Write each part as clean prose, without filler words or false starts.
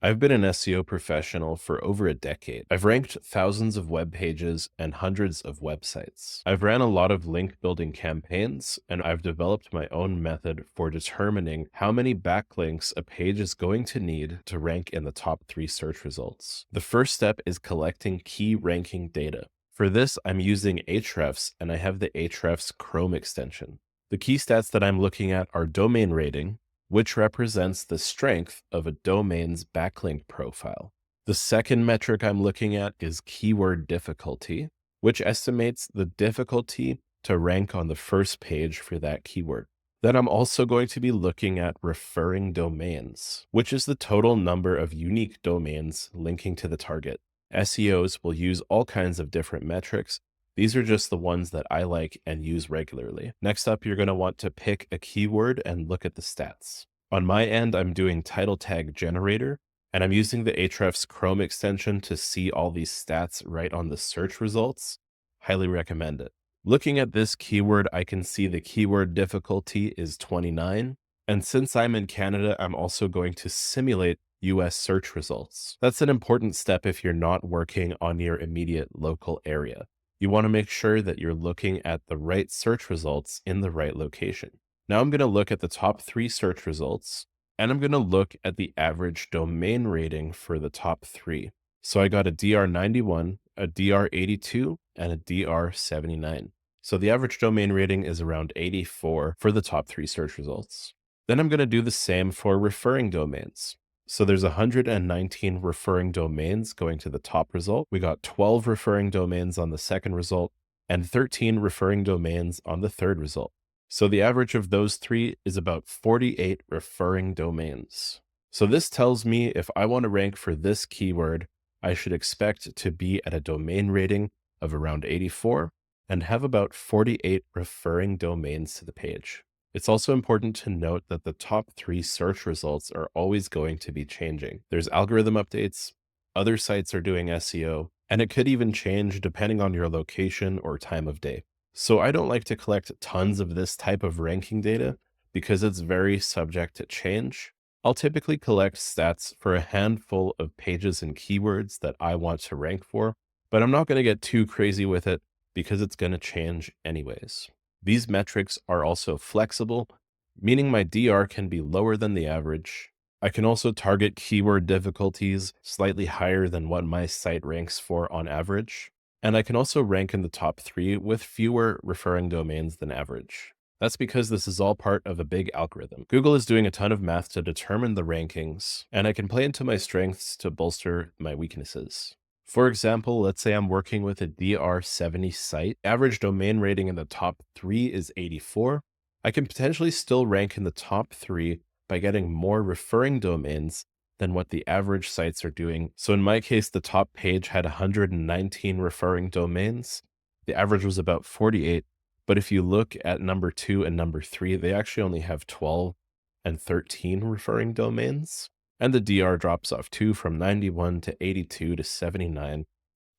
I've been an SEO professional for over a decade. I've ranked thousands of web pages and hundreds of websites. I've ran a lot of link building campaigns, and I've developed my own method for determining how many backlinks a page is going to need to rank in the top 3 search results. The first step is collecting key ranking data. For this, I'm using Ahrefs, and I have the Ahrefs Chrome extension. The key stats that I'm looking at are domain rating, which represents the strength of a domain's backlink profile. The second metric I'm looking at is keyword difficulty, which estimates the difficulty to rank on the first page for that keyword. Then I'm also going to be looking at referring domains, which is the total number of unique domains linking to the target. SEOs will use all kinds of different metrics. These are just the ones that I like and use regularly. Next up, you're going to want to pick a keyword and look at the stats. On my end, I'm doing title tag generator, and I'm using the Ahrefs Chrome extension to see all these stats right on the search results. Highly recommend it. Looking at this keyword, I can see the keyword difficulty is 29. And since I'm in Canada, I'm also going to simulate US search results. That's an important step if you're not working on your immediate local area. You want to make sure that you're looking at the right search results in the right location. Now I'm going to look at the top 3 search results, and I'm going to look at the average domain rating for the top 3. So I got a DR91, a DR82, and a DR79. So the average domain rating is around 84 for the top 3 search results. Then I'm going to do the same for referring domains. So there's 119 referring domains going to the top result. We got 12 referring domains on the second result and 13 referring domains on the third result. So the average of those 3 is about 48 referring domains. So this tells me if I want to rank for this keyword, I should expect to be at a domain rating of around 84 and have about 48 referring domains to the page. It's also important to note that the top 3 search results are always going to be changing. There's algorithm updates, other sites are doing SEO, and it could even change depending on your location or time of day. So I don't like to collect tons of this type of ranking data because it's very subject to change. I'll typically collect stats for a handful of pages and keywords that I want to rank for, but I'm not going to get too crazy with it because it's going to change anyways. These metrics are also flexible, meaning my DR can be lower than the average. I can also target keyword difficulties slightly higher than what my site ranks for on average. And I can also rank in the top 3 with fewer referring domains than average. That's because this is all part of a big algorithm. Google is doing a ton of math to determine the rankings, and I can play into my strengths to bolster my weaknesses. For example, let's say I'm working with a DR70 site. Average domain rating in the top 3 is 84. I can potentially still rank in the top 3 by getting more referring domains than what the average sites are doing. So in my case, the top page had 119 referring domains. The average was about 48. But if you look at number 2 and number 3, they actually only have 12 and 13 referring domains. And the DR drops off too from 91 to 82 to 79.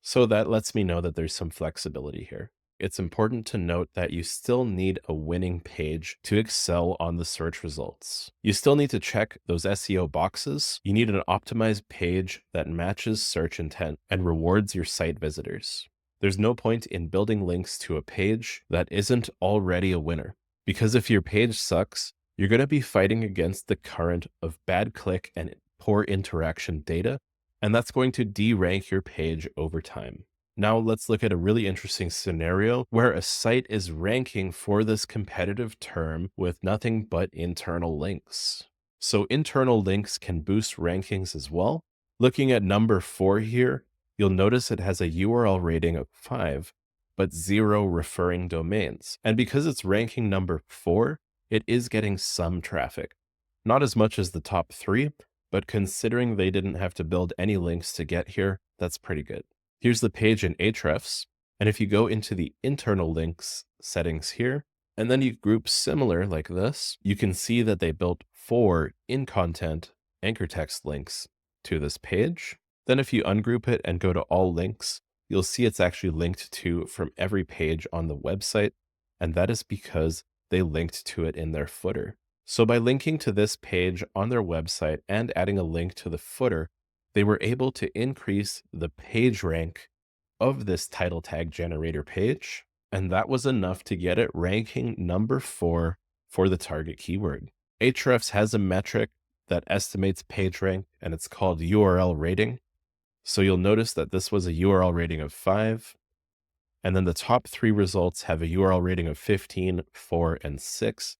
So that lets me know that there's some flexibility here. It's important to note that you still need a winning page to excel on the search results. You still need to check those SEO boxes. You need an optimized page that matches search intent and rewards your site visitors. There's no point in building links to a page that isn't already a winner, because if your page sucks, you're going to be fighting against the current of bad click and poor interaction data, and that's going to derank your page over time. Now let's look at a really interesting scenario where a site is ranking for this competitive term with nothing but internal links. So internal links can boost rankings as well. Looking at number 4 here, you'll notice it has a URL rating of 5, but 0 referring domains. And because it's ranking number 4, it is getting some traffic. Not as much as the top 3, but considering they didn't have to build any links to get here, that's pretty good. Here's the page in Ahrefs, and if you go into the internal links settings here, and then you group similar like this, you can see that they built 4 in-content anchor text links to this page. Then if you ungroup it and go to all links, you'll see it's actually linked to from every page on the website, and that is because they linked to it in their footer. So by linking to this page on their website and adding a link to the footer, they were able to increase the page rank of this title tag generator page. And that was enough to get it ranking number 4 for the target keyword. Ahrefs has a metric that estimates page rank, and it's called URL rating. So you'll notice that this was a URL rating of 5. And then the top 3 results have a URL rating of 15, 4, and 6.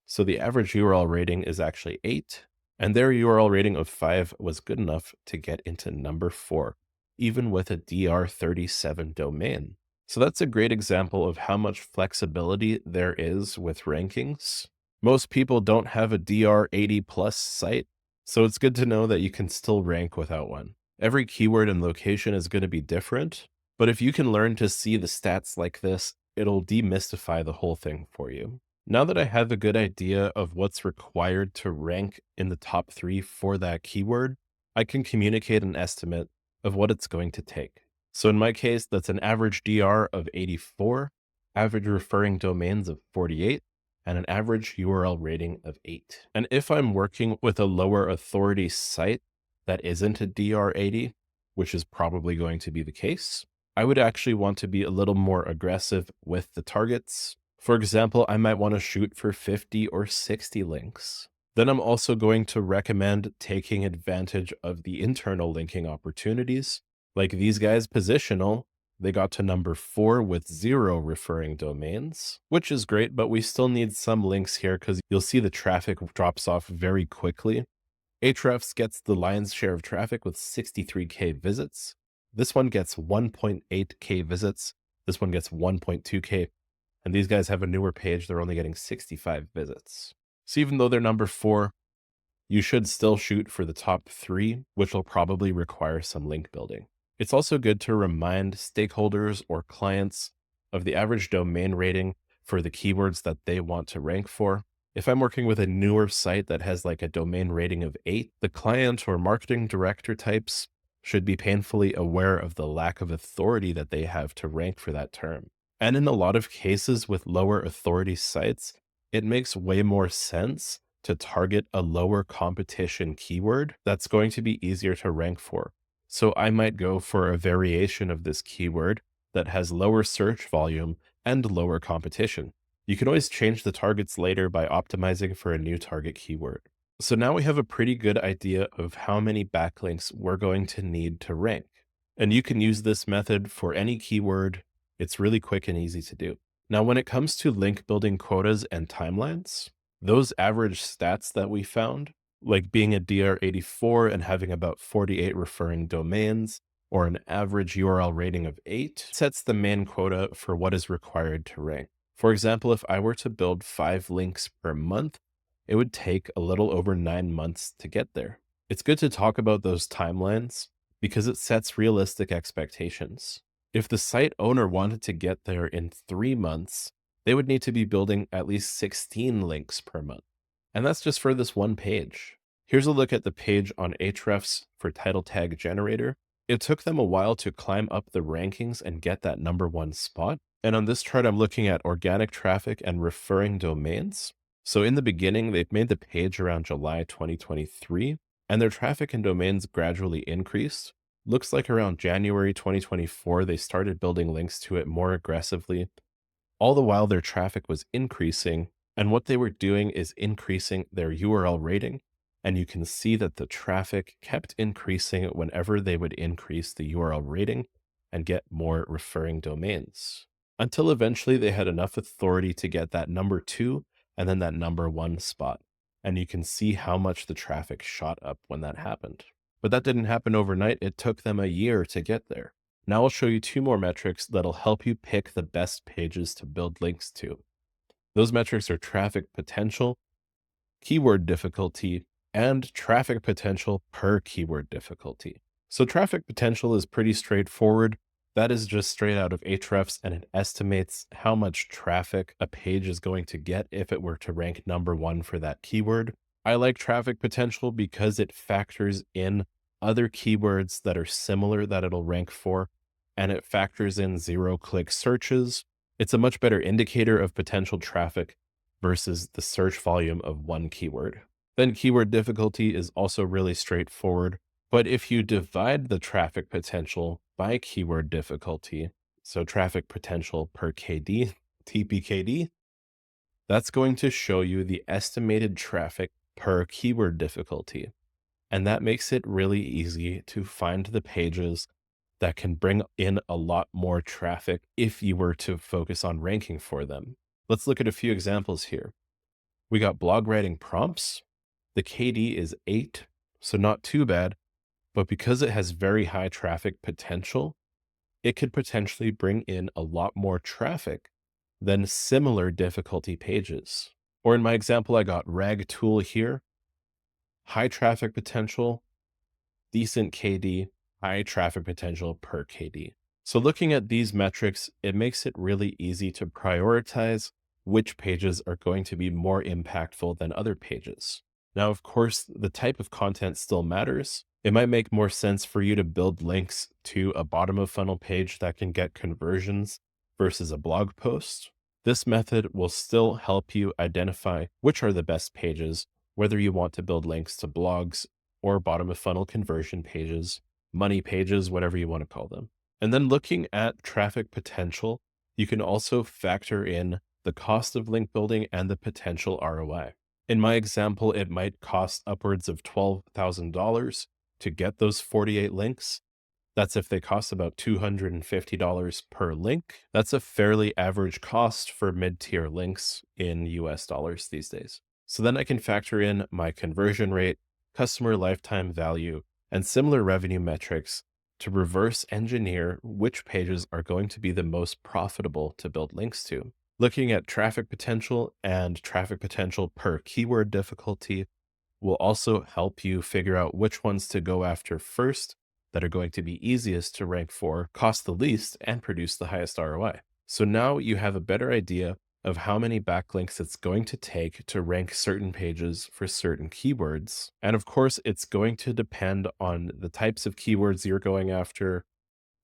So the average URL rating is actually 8. And their URL rating of 5 was good enough to get into number 4, even with a DR37 domain. So that's a great example of how much flexibility there is with rankings. Most people don't have a DR80 plus site, so it's good to know that you can still rank without one. Every keyword and location is going to be different, but if you can learn to see the stats like this, it'll demystify the whole thing for you. Now that I have a good idea of what's required to rank in the top 3 for that keyword, I can communicate an estimate of what it's going to take. So in my case, that's an average DR of 84, average referring domains of 48, and an average URL rating of 8. And if I'm working with a lower authority site that isn't a DR80, which is probably going to be the case, I would actually want to be a little more aggressive with the targets. For example, I might want to shoot for 50 or 60 links. Then I'm also going to recommend taking advantage of the internal linking opportunities. Like these guys, Positional, they got to number 4 with 0 referring domains, which is great, but we still need some links here because you'll see the traffic drops off very quickly. Ahrefs gets the lion's share of traffic with 63K visits. This one gets 1.8K visits. This one gets 1.2K. And these guys have a newer page. They're only getting 65 visits. So even though they're number 4, you should still shoot for the top 3, which will probably require some link building. It's also good to remind stakeholders or clients of the average domain rating for the keywords that they want to rank for. If I'm working with a newer site that has like a domain rating of 8, the client or marketing director types should be painfully aware of the lack of authority that they have to rank for that term. And in a lot of cases with lower authority sites, it makes way more sense to target a lower competition keyword that's going to be easier to rank for. So I might go for a variation of this keyword that has lower search volume and lower competition. You can always change the targets later by optimizing for a new target keyword. So now we have a pretty good idea of how many backlinks we're going to need to rank. And you can use this method for any keyword. It's really quick and easy to do. Now, when it comes to link building quotas and timelines, those average stats that we found, like being a DR84 and having about 48 referring domains, or an average URL rating of 8, sets the main quota for what is required to rank. For example, if I were to build 5 links per month, it would take a little over 9 months to get there. It's good to talk about those timelines because it sets realistic expectations. If the site owner wanted to get there in 3 months, they would need to be building at least 16 links per month. And that's just for this one page. Here's a look at the page on Ahrefs for title tag generator. It took them a while to climb up the rankings and get that number 1 spot. And on this chart, I'm looking at organic traffic and referring domains. So in the beginning, they've made the page around July 2023, and their traffic and domains gradually increased. Looks like around January 2024, they started building links to it more aggressively. All the while their traffic was increasing, and what they were doing is increasing their URL rating. And you can see that the traffic kept increasing whenever they would increase the URL rating and get more referring domains, until eventually they had enough authority to get that number 2 and then that number 1 spot. And you can see how much the traffic shot up when that happened. But that didn't happen overnight. It took them a year to get there. Now I'll show you 2 more metrics that'll help you pick the best pages to build links to. Those metrics are traffic potential, keyword difficulty, and traffic potential per keyword difficulty. So traffic potential is pretty straightforward. That is just straight out of Ahrefs, and it estimates how much traffic a page is going to get if it were to rank number 1 for that keyword. I like traffic potential because it factors in other keywords that are similar that it'll rank for, and it factors in zero-click searches. It's a much better indicator of potential traffic versus the search volume of one keyword. Then keyword difficulty is also really straightforward. But if you divide the traffic potential by keyword difficulty, so traffic potential per KD, TPKD, that's going to show you the estimated traffic per keyword difficulty. And that makes it really easy to find the pages that can bring in a lot more traffic if you were to focus on ranking for them. Let's look at a few examples here. We got blog writing prompts. The KD is 8, so not too bad, but because it has very high traffic potential, it could potentially bring in a lot more traffic than similar difficulty pages. Or in my example, I got rag tool here, high traffic potential, decent KD, high traffic potential per KD. So looking at these metrics, it makes it really easy to prioritize which pages are going to be more impactful than other pages. Now, of course, the type of content still matters. It might make more sense for you to build links to a bottom of funnel page that can get conversions versus a blog post. This method will still help you identify which are the best pages, whether you want to build links to blogs or bottom of funnel conversion pages, money pages, whatever you want to call them. And then looking at traffic potential, you can also factor in the cost of link building and the potential ROI. In my example, it might cost upwards of $12,000 to get those 48 links. That's if they cost about $250 per link. That's a fairly average cost for mid-tier links in US dollars these days. So then I can factor in my conversion rate, customer lifetime value, and similar revenue metrics to reverse engineer which pages are going to be the most profitable to build links to. Looking at traffic potential and traffic potential per keyword difficulty will also help you figure out which ones to go after first that are going to be easiest to rank for, cost the least, and produce the highest ROI. So now you have a better idea of how many backlinks it's going to take to rank certain pages for certain keywords. And of course, it's going to depend on the types of keywords you're going after,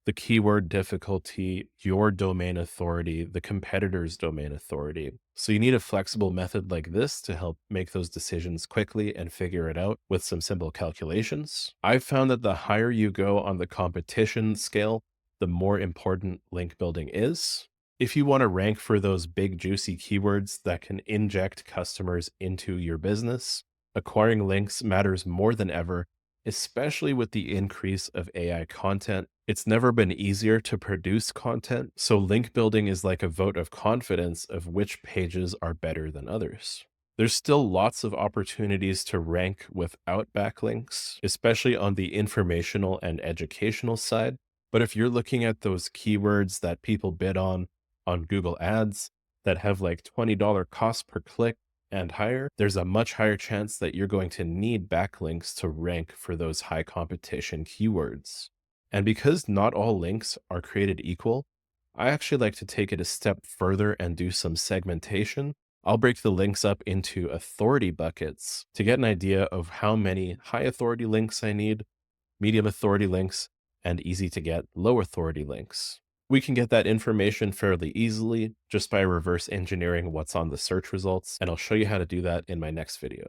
the keyword difficulty, your domain authority, the competitor's domain authority. So you need a flexible method like this to help make those decisions quickly and figure it out with some simple calculations. I've found that the higher you go on the competition scale, the more important link building is. If you want to rank for those big juicy keywords that can inject customers into your business, acquiring links matters more than ever, especially with the increase of AI content. It's never been easier to produce content, so link building is like a vote of confidence of which pages are better than others. There's still lots of opportunities to rank without backlinks, especially on the informational and educational side. But if you're looking at those keywords that people bid on Google Ads that have like $20 cost per click and higher, there's a much higher chance that you're going to need backlinks to rank for those high competition keywords. And because not all links are created equal, I actually like to take it a step further and do some segmentation. I'll break the links up into authority buckets to get an idea of how many high authority links I need, medium authority links, and easy to get low authority links. We can get that information fairly easily just by reverse engineering what's on the search results, and I'll show you how to do that in my next video.